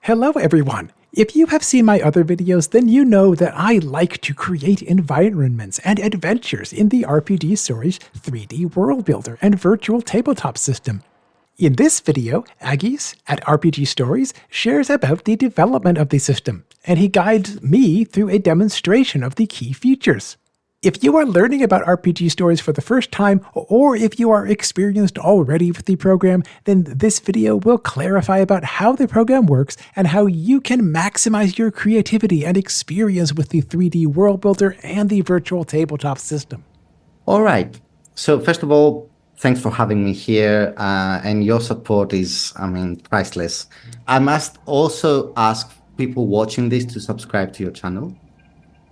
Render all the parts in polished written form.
Hello everyone! If you have seen my other videos, then you know that I like to create environments and adventures in the RPG Stories 3D Worldbuilder and Virtual Tabletop system. In this video, Agis at RPG Stories shares about the development of the system, and he guides me through a demonstration of the key features. If you are learning about RPG Stories for the first time, or if you are experienced already with the program, then this video will clarify about how the program works and how you can maximize your creativity and experience with the 3D World Builder and the Virtual Tabletop system. All right. So first of all, thanks for having me here, and your support is, priceless. I must also ask people watching this to subscribe to your channel,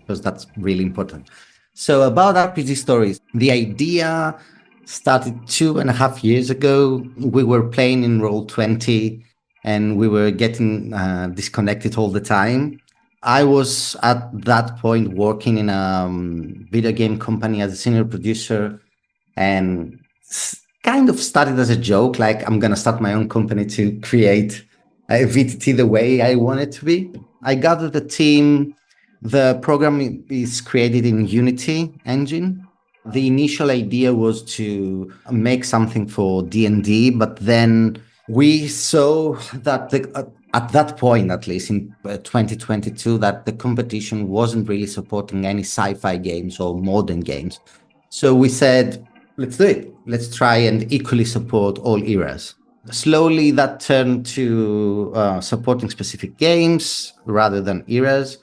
because that's really important. So about RPG Stories, the idea started 2.5 years ago. We were playing in Roll20 and we were getting disconnected all the time. I was at that point working in a video game company as a senior producer, and kind of started as a joke, like I'm going to start my own company to create a VTT the way I want it to be. I gathered a team. The program is created in Unity engine. The initial idea was to make something for D&D, but then we saw that at that point, at least in 2022, that the competition wasn't really supporting any sci-fi games or modern games. So we said, let's do it. Let's try and equally support all eras. Slowly that turned to supporting specific games rather than eras.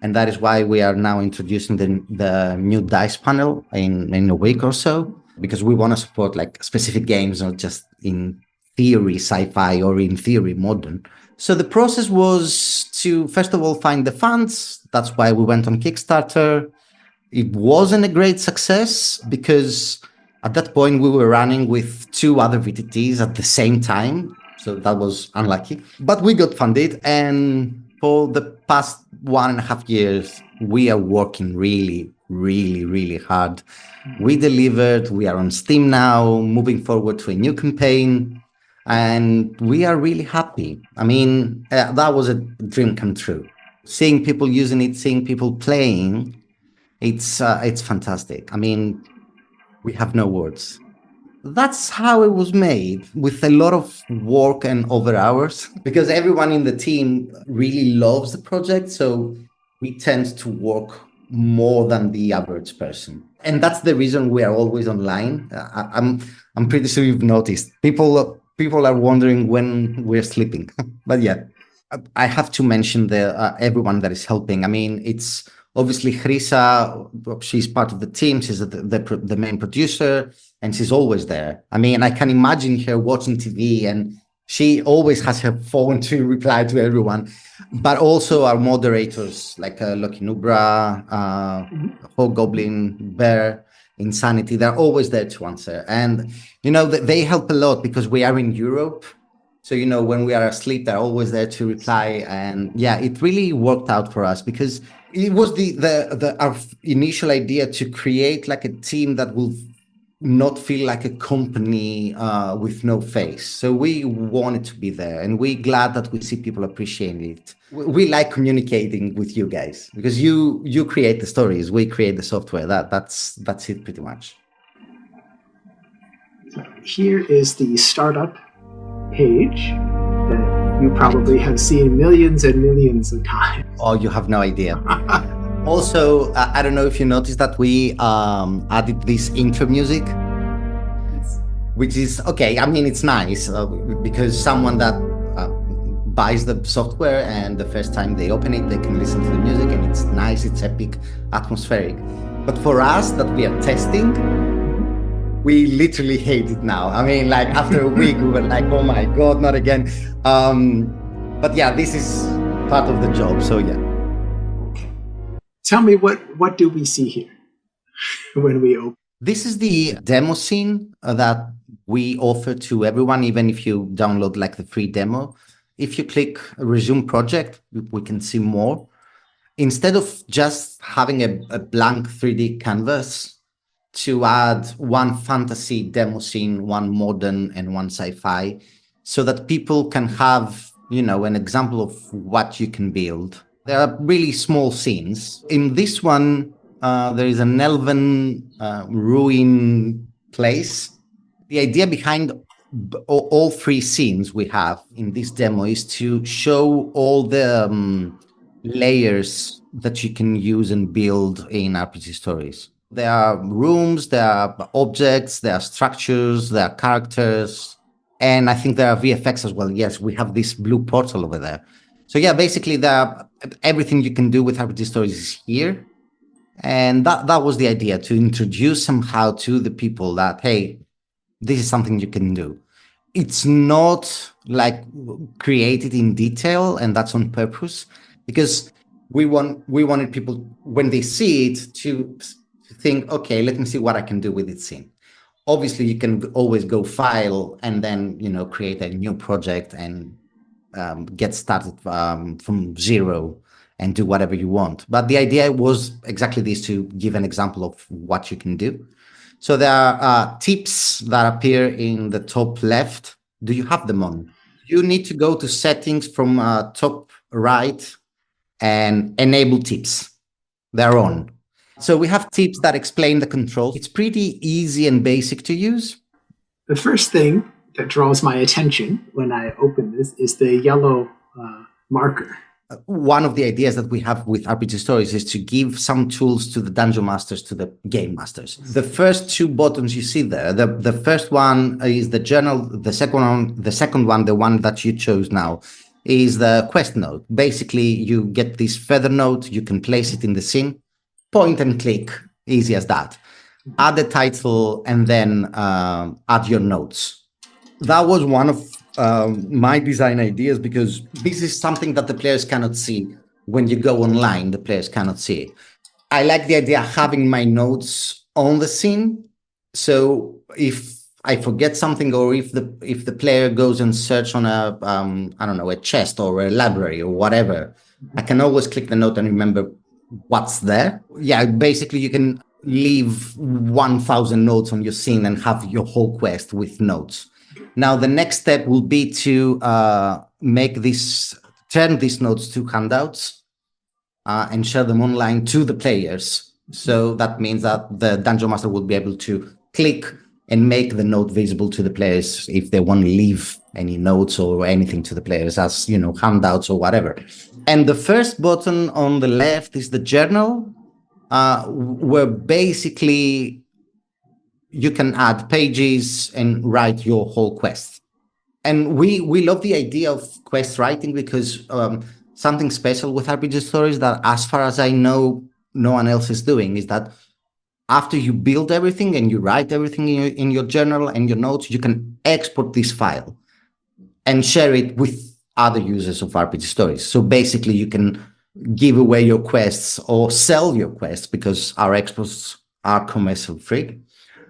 And that is why we are now introducing the new dice panel in a week or so, because we want to support like specific games, not just in theory sci-fi or in theory modern. So the process was to, first of all, find the funds. That's why we went on Kickstarter. It wasn't a great success because at that point we were running with 2 other VTTs at the same time. So that was unlucky, but we got funded, and for the past 1.5 years, we are working really, really, really hard. We delivered, we are on Steam now, moving forward to a new campaign, and we are really happy. That was a dream come true. Seeing people using it, seeing people playing, it's fantastic. We have no words. That's how it was made, with a lot of work and over hours, because everyone in the team really loves the project. So we tend to work more than the average person. And that's the reason we are always online. I'm pretty sure you've noticed. People are wondering when we're sleeping. But yeah, I have to mention everyone that is helping. It's obviously Hrisa. She's part of the team. She's the main producer. And she's always there. I can imagine her watching TV, and she always has her phone to reply to everyone. But also our moderators like Lucky Nubra, Hobgoblin, Bear, Insanity, they're always there to answer. And, they help a lot because we are in Europe. So, when we are asleep, they're always there to reply. And yeah, it really worked out for us because it was our initial idea to create like a team that will not feel like a company with no face. So we wanted to be there, and we're glad that we see people appreciating it. We like communicating with you guys because you create the stories, we create the software. That's it pretty much. So here is the startup page that you probably have seen millions and millions of times. Oh, you have no idea. Also, I don't know if you noticed that we added this intro music, which is okay. It's nice because someone that buys the software and the first time they open it, they can listen to the music, and it's nice, it's epic, atmospheric. But for us that we are testing, we literally hate it now. After a week, we were like, oh my God, not again. But yeah, this is part of the job, so yeah. Tell me, what do we see here when we open? This is the demo scene that we offer to everyone, even if you download like the free demo. If you click resume project, we can see more. Instead of just having a blank 3D canvas, to add one fantasy demo scene, one modern and one sci-fi, so that people can have an example of what you can build. There are really small scenes. In this one, there is an elven ruin place. The idea behind all three scenes we have in this demo is to show all the layers that you can use and build in RPG stories. There are rooms, there are objects, there are structures, there are characters, and I think there are VFX as well. Yes, we have this blue portal over there. So yeah, basically everything you can do with RPG stories is here. And that was the idea, to introduce somehow to the people that, hey, this is something you can do. It's not like created in detail, and that's on purpose, because we wanted people, when they see it, to think, okay, let me see what I can do with this scene. Obviously, you can always go file and then create a new project and get started from zero and do whatever you want. But the idea was exactly this, to give an example of what you can do. So there are tips that appear in the top left. Do you have them on? You need to go to settings from top right and enable tips. They're on. So we have tips that explain the controls. It's pretty easy and basic to use. The first thing that draws my attention when I open this is the yellow marker. One of the ideas that we have with RPG stories is to give some tools to the dungeon masters, to the game masters. The first two buttons you see there, the first one is the journal. The second one, the one that you chose now, is the quest note. Basically, you get this feather note, you can place it in the scene, point and click, easy as that. Add the title and then add your notes. That was one of my design ideas, because this is something that the players cannot see. When you go online, the players cannot see it. I like the idea of having my notes on the scene. So if I forget something, or if the player goes and search on a chest or a library or whatever, I can always click the note and remember what's there. Yeah, basically you can leave 1,000 notes on your scene and have your whole quest with notes. Now, the next step will be to turn these notes to handouts and share them online to the players. So that means that the Dungeon Master will be able to click and make the note visible to the players if they want to leave any notes or anything to the players as, handouts or whatever. And the first button on the left is the journal, where basically you can add pages and write your whole quest. And we love the idea of quest writing, because something special with RPG stories that, as far as I know, no one else is doing, is that after you build everything and you write everything in your journal and your notes, you can export this file and share it with other users of RPG stories. So basically, you can give away your quests or sell your quests, because our exports are commercial free.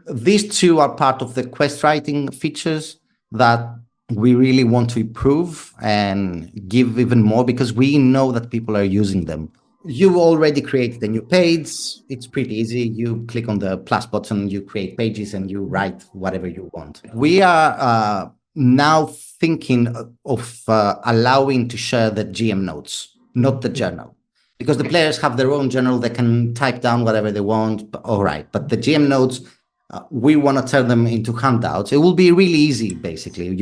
These two are part of the quest writing features that we really want to improve and give even more, because we know that people are using them. You already created a new page. It's pretty easy. You click on the plus button, you create pages, and you write whatever you want. We are now thinking of allowing to share the GM notes, not the journal. Because the players have their own journal, they can type down whatever they want, all right. But the GM notes, we want to turn them into handouts. It will be really easy, basically.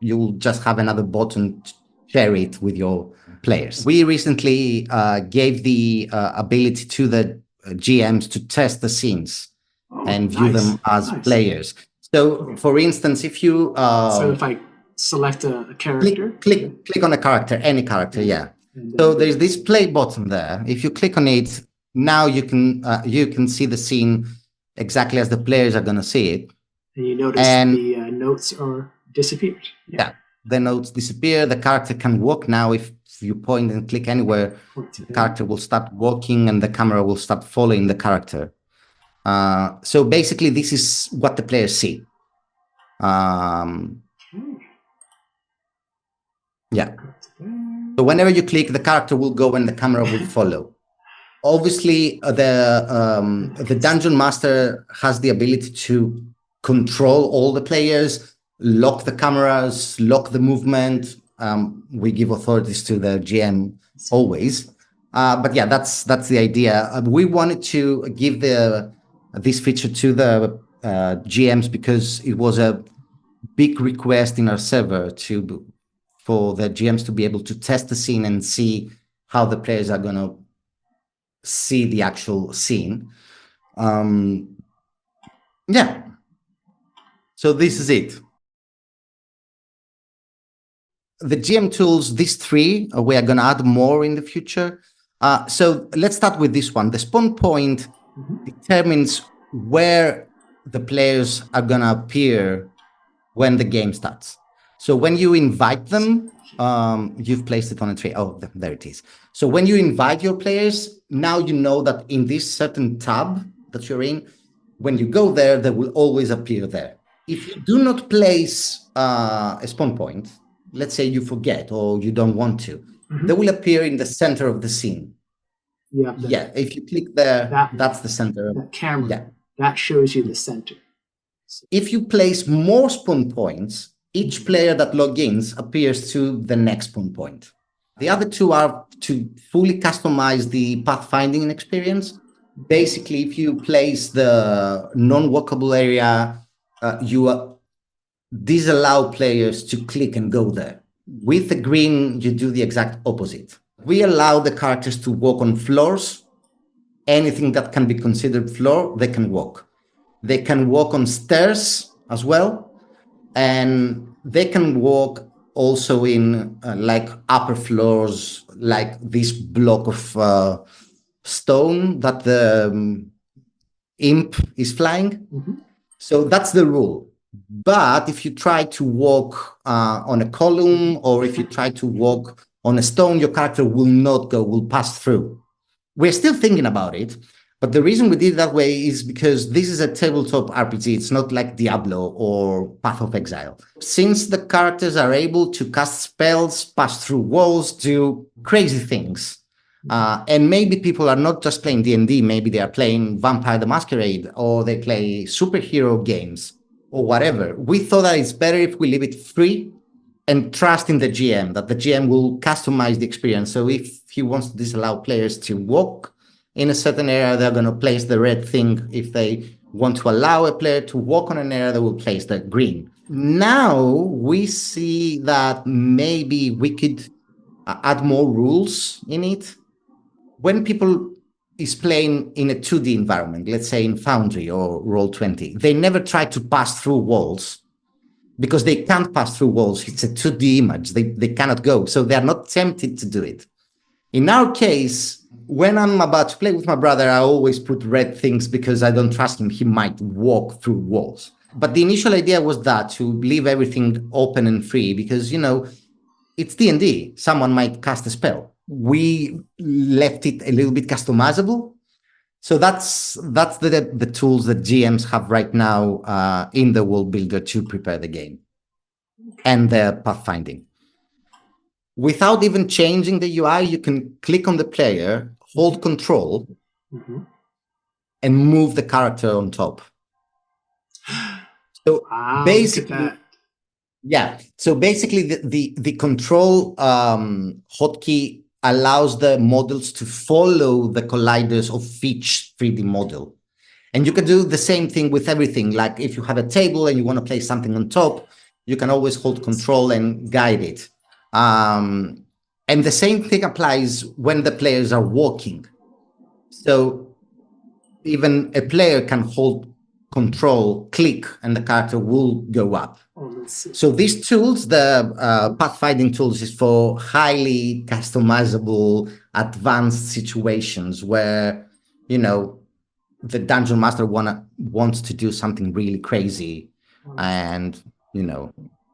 You'll just have another button to share it with your players. We recently gave the ability to the GMs to test the scenes and view them as players. So, for instance, if you... so if I select a character? Click on a character, any character, yeah. So there's this play button there. If you click on it, now you can see the scene exactly as the players are going to see it. And you notice the notes are disappeared. Yeah, the notes disappear. The character can walk now. If you point and click anywhere, the character will start walking and the camera will start following the character. So basically, this is what the players see. Yeah. So whenever you click, the character will go and the camera will follow. Obviously, the Dungeon Master has the ability to control all the players, lock the cameras, lock the movement, we give authorities to the GM always. But yeah, that's the idea. We wanted to give this feature to the GMs because it was a big request in our server for the GMs to be able to test the scene and see how the players are going to see the actual scene. Yeah. So this is it. The GM tools, these three, we are going to add more in the future. So let's start with this one. The spawn point determines where the players are going to appear when the game starts. So when you invite them, you've placed it on a tree. Oh, there it is. So when you invite your players, now you know that in this certain tab that you're in, when you go there, they will always appear there. If you do not place a spawn point, let's say you forget or you don't want to, they will appear in the center of the scene. Yeah. If you click there, that's the center. That camera, that shows you the center. If you place more spawn points, each player that logins appears to the next spawn point. The other two are to fully customize the pathfinding experience. Basically, if you place the non-walkable area, you disallow players to click and go there. With the green, you do the exact opposite. We allow the characters to walk on floors. Anything that can be considered floor, they can walk. They can walk on stairs as well. And they can walk also in like upper floors, like this block of stone that the imp is flying. So that's the rule. But if you try to walk on a column or if you try to walk on a stone, your character will not go, will pass through. We're still thinking about it, but the reason we did it that way is because this is a tabletop RPG. It's not like Diablo or Path of Exile. Since the characters are able to cast spells, pass through walls, do crazy things, and maybe people are not just playing D&D, maybe they are playing Vampire the Masquerade or they play superhero games or whatever. We thought that it's better if we leave it free and trust in the GM, that the GM will customize the experience. So if he wants to disallow players to walk in a certain area, they're going to place the red thing. If they want to allow a player to walk on an area, they will place the green. Now we see that maybe we could add more rules in it. When people is playing in a 2D environment, let's say in Foundry or Roll20, they never try to pass through walls because they can't pass through walls. It's a 2D image. They cannot go. So they're not tempted to do it. In our case, when I'm about to play with my brother, I always put red things because I don't trust him. He might walk through walls. But the initial idea was that to leave everything open and free because, it's D&D. Someone might cast a spell. We left it a little bit customizable. So that's the tools that GMs have right now in the Worldbuilder to prepare the game and the pathfinding. Without even changing the UI, you can click on the player, hold control, and move the character on top. So basically, So basically, the control hotkey allows the models to follow the colliders of each 3D model. And you can do the same thing with everything. Like if you have a table and you want to place something on top, you can always hold control and guide it. And the same thing applies when the players are walking. So even a player can hold control, click, and the character will go up. So these tools, the pathfinding tools, is for highly customizable, advanced situations where, the dungeon master wants to do something really crazy and,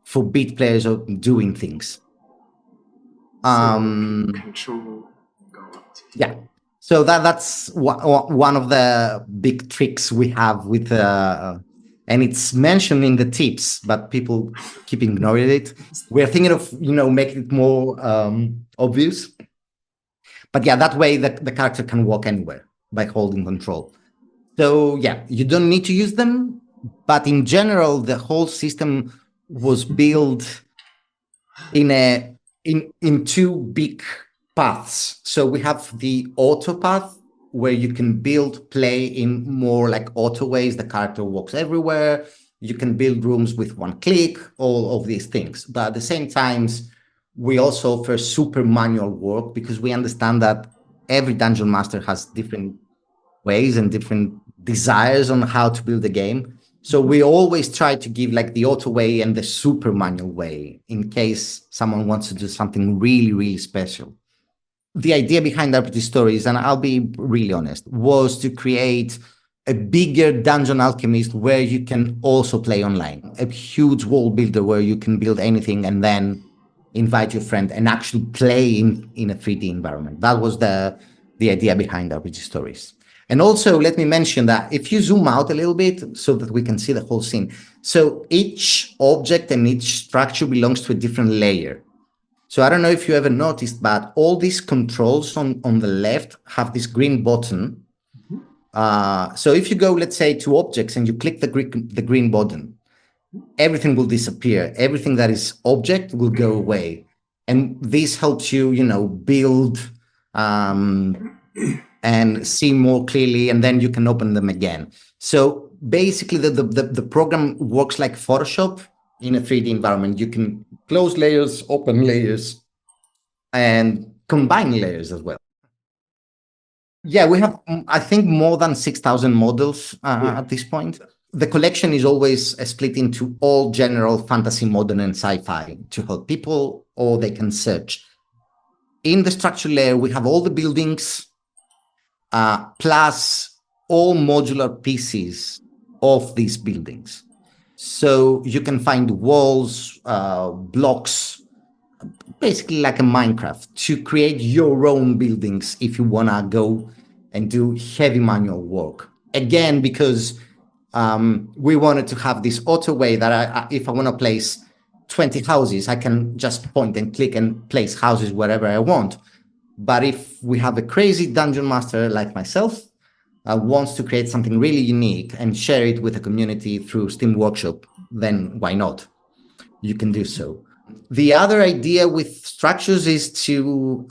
forbid players of doing things. Control go up to. Yeah. So that's one of the big tricks we have with, and it's mentioned in the tips, but people keep ignoring it. We're thinking of, making it more obvious. But yeah, that way the character can walk anywhere by holding control. So yeah, you don't need to use them, but in general, the whole system was built in a in two big paths. So we have the auto path, where you can build play in more like auto ways. The character walks everywhere. You can build rooms with one click, all of these things. But at the same time, we also offer super manual work, because we understand that every dungeon master has different ways and different desires on how to build a game. So we always try to give like the auto way and the super manual way in case someone wants to do something really, really special. The idea behind RPG Stories, and I'll be really honest, was to create a bigger Dungeon Alchemist where you can also play online. A huge world builder where you can build anything and then invite your friend and actually play in a 3D environment. That was the idea behind RPG Stories. And also, let me mention that if you zoom out a little bit so that we can see the whole scene. So each object and each structure belongs to a different layer. So I don't know if you ever noticed, but all these controls on the left have this green button. So if you go, let's say, to objects and you click the green button, everything will disappear. Everything that is object will go away. And this helps you, build and see more clearly, and then you can open them again. So basically, the program works like Photoshop in a 3D environment. You can close layers, open layers, and combine layers as well. Yeah, we have, I think, more than 6,000 models at this point. The collection is always split into all general fantasy, modern, and sci-fi to help people, or they can search. In the structure layer, we have all the buildings, plus all modular pieces of these buildings. So you can find walls, blocks, basically like a Minecraft, to create your own buildings if you want to go and do heavy manual work. Again, because we wanted to have this auto way that if I want to place 20 houses, I can just point and click and place houses wherever I want. But if we have a crazy dungeon master like myself, wants to create something really unique and share it with the community through Steam Workshop, then why not? You can do so. The other idea with structures is to,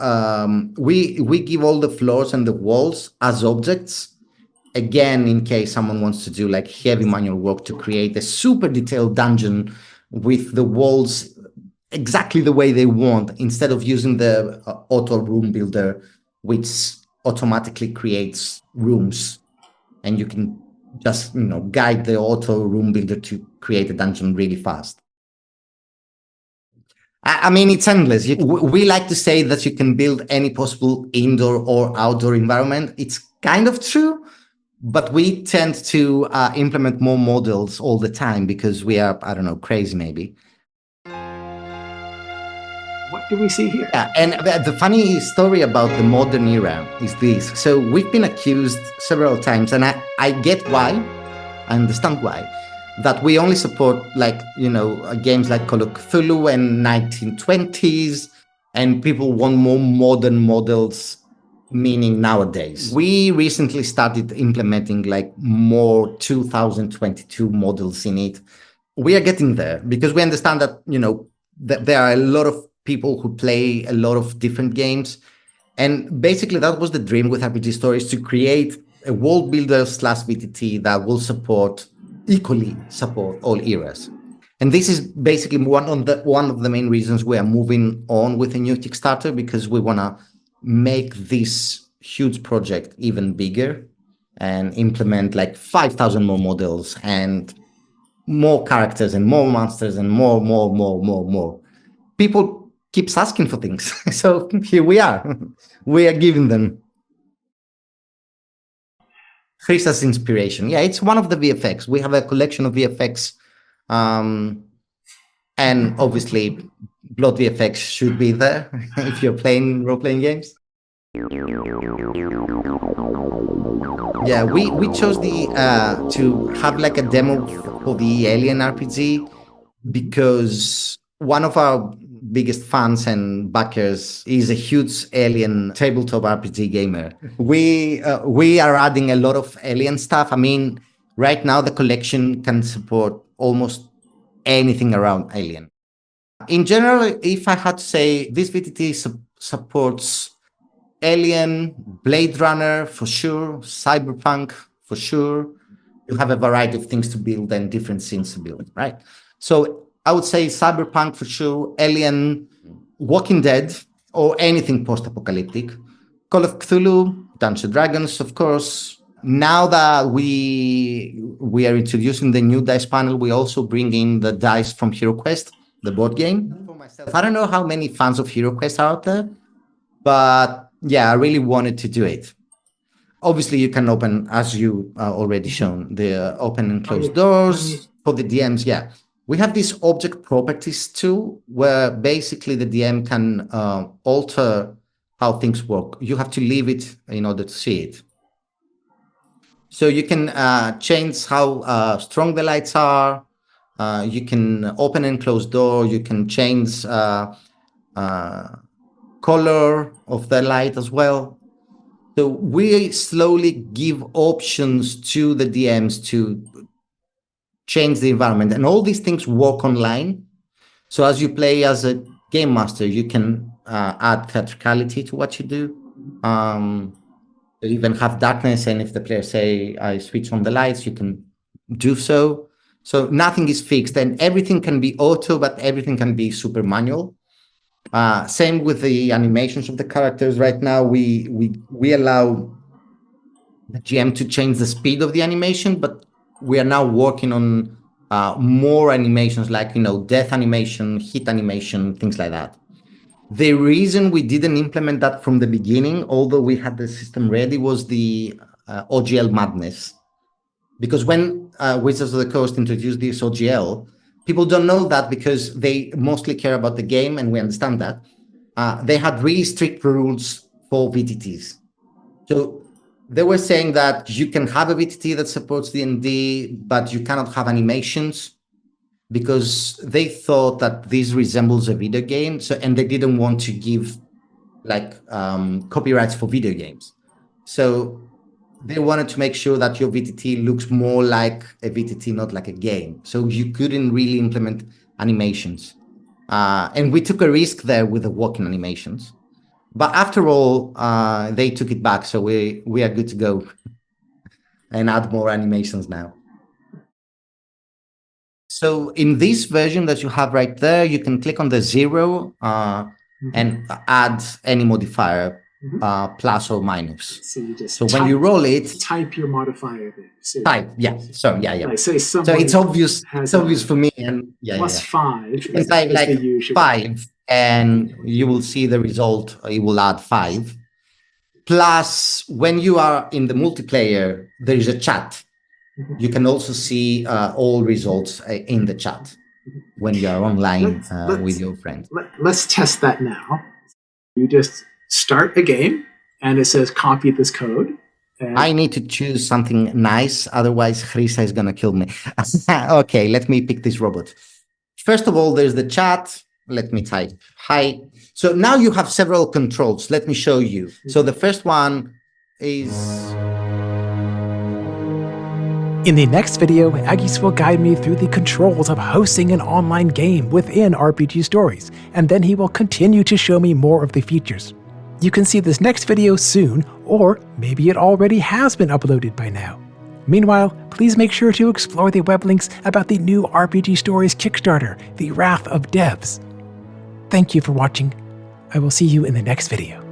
we give all the floors and the walls as objects. Again, in case someone wants to do like heavy manual work to create a super detailed dungeon with the walls exactly the way they want, instead of using the auto room builder, which automatically creates rooms, and you can just guide the auto room builder to create a dungeon really fast. I mean, it's endless. We like to say that you can build any possible indoor or outdoor environment. It's kind of true, but we tend to implement more models all the time because we are, I don't know, crazy maybe. What do we see here? Yeah, and the funny story about the modern era is this. So we've been accused several times, and I get why, I understand why, that we only support games like Call of Cthulhu and 1920s, and people want more modern models, meaning nowadays. We recently started implementing more 2022 models in it. We are getting there because we understand that, that there are a lot of people who play a lot of different games. And basically that was the dream with RPG Stories, to create a world builder / VTT that will equally support all eras. And this is basically one of the main reasons we are moving on with a new Kickstarter, because we want to make this huge project even bigger and implement 5,000 more models and more characters and more monsters and more. People keeps asking for things. So here we are. We are giving them. Chris's inspiration. Yeah, it's one of the VFX. We have a collection of VFX. And obviously, Blood VFX should be there if you're playing role-playing games. Yeah, we chose to have a demo for the Alien RPG because one of our biggest fans and backers is a huge Alien tabletop RPG gamer. We are adding a lot of Alien stuff. I mean, right now the collection can support almost anything around Alien. In general, if I had to say, this VTT supports Alien, Blade Runner for sure, Cyberpunk for sure. You have a variety of things to build and different scenes to build, right? So I would say Cyberpunk for sure, Alien, Walking Dead, or anything post-apocalyptic. Call of Cthulhu, Dungeons & Dragons, of course. Now that we are introducing the new dice panel, we also bring in the dice from HeroQuest, the board game. For myself, I don't know how many fans of HeroQuest are out there, but yeah, I really wanted to do it. Obviously, you can open, as you already shown, the open and close doors for the DMs. Yeah, we have this object properties tool where basically the DM can alter how things work. You have to leave it in order to see it. So you can change how strong the lights are. You can open and close door. You can change color of the light as well. So we slowly give options to the DMs to change the environment. And all these things work online. So as you play as a game master, you can add theatricality to what you do. Even have darkness. And if the players say, I switch on the lights, you can do so. So nothing is fixed. And everything can be auto, but everything can be super manual. Same with the animations of the characters. Right now, we allow the GM to change the speed of the animation, but we are now working on more animations like, death animation, hit animation, things like that. The reason we didn't implement that from the beginning, although we had the system ready, was the OGL madness. Because when Wizards of the Coast introduced this OGL, people don't know that because they mostly care about the game, and we understand that. They had really strict rules for VTTs. So they were saying that you can have a VTT that supports D&D, but you cannot have animations because they thought that this resembles a video game. So, and they didn't want to give copyrights for video games. So they wanted to make sure that your VTT looks more like a VTT, not like a game. So you couldn't really implement animations. And we took a risk there with the walking animations. But after all, they took it back. So we are good to go and add more animations now. So in this version that you have right there, you can click on the 0 and add any modifier. Plus or minus. So you just when you roll it, type your modifier there. So type, yeah. So yeah. Like say so it's obvious. It's obvious for me, and plus 5. It's like 5, and you will see the result. It will add 5. Plus, when you are in the multiplayer, there is a chat. You can also see all results in the chat when you are online with your friends. Let's test that now. You just start a game, and it says copy this code. I need to choose something nice, otherwise Chrisa is going to kill me. Okay, let me pick this robot. First of all, there's the chat. Let me type hi. So now you have several controls. Let me show you. So the first one is... In the next video, Agis will guide me through the controls of hosting an online game within RPG Stories, and then he will continue to show me more of the features. You can see this next video soon, or maybe it already has been uploaded by now. Meanwhile, please make sure to explore the web links about the new RPG Stories Kickstarter, The Wrath of Devs. Thank you for watching. I will see you in the next video.